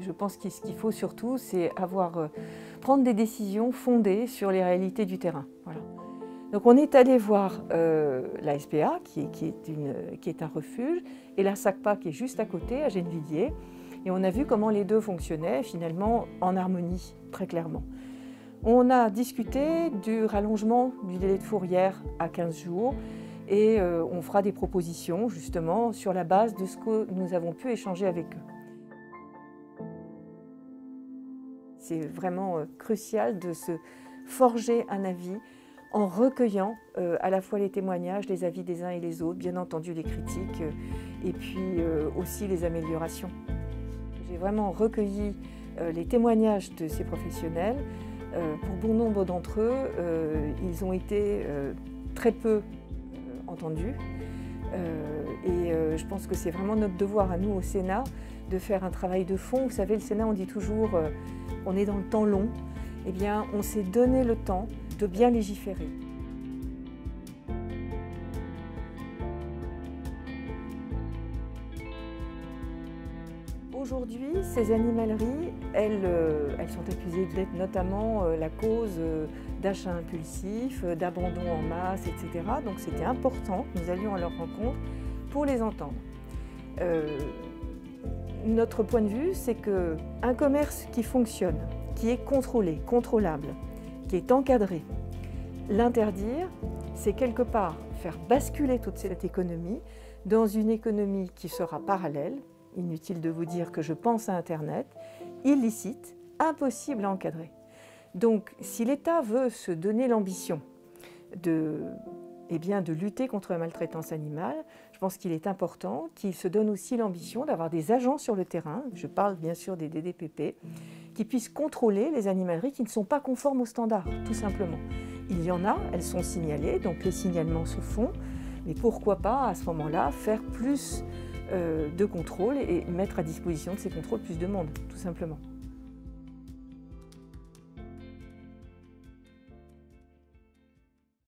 Je pense que ce qu'il faut surtout, c'est prendre des décisions fondées sur les réalités du terrain. Voilà. Donc on est allé voir la SPA, qui est un refuge, et la SACPA, qui est juste à côté, à Gennevilliers. Et on a vu comment les deux fonctionnaient, finalement, en harmonie, très clairement. On a discuté du rallongement du délai de fourrière à 15 jours, et on fera des propositions, justement, sur la base de ce que nous avons pu échanger avec eux. C'est vraiment crucial de se forger un avis en recueillant à la fois les témoignages, les avis des uns et les autres, bien entendu les critiques et puis aussi les améliorations. J'ai vraiment recueilli les témoignages de ces professionnels. Pour bon nombre d'entre eux, ils ont été très peu entendus et je pense que c'est vraiment notre devoir à nous au Sénat de faire un travail de fond. Vous savez, le Sénat, on dit toujours qu'on est dans le temps long. Eh bien, on s'est donné le temps de bien légiférer. Aujourd'hui, ces animaleries, elles sont accusées d'être notamment la cause d'achats impulsifs, d'abandon en masse, etc. Donc c'était important que nous allions à leur rencontre pour les entendre. Notre point de vue, c'est qu'un commerce qui fonctionne, qui est contrôlé, contrôlable, qui est encadré, l'interdire, c'est quelque part faire basculer toute cette économie dans une économie qui sera parallèle. Inutile de vous dire que je pense à Internet, illicite, impossible à encadrer. Donc, si l'État veut se donner l'ambition de lutter contre la maltraitance animale, je pense qu'il est important qu'il se donne aussi l'ambition d'avoir des agents sur le terrain, je parle bien sûr des DDPP, qui puissent contrôler les animaleries qui ne sont pas conformes aux standards, tout simplement. Il y en a, elles sont signalées, donc les signalements se font, mais pourquoi pas à ce moment-là faire plus de contrôles et mettre à disposition de ces contrôles plus de monde, tout simplement.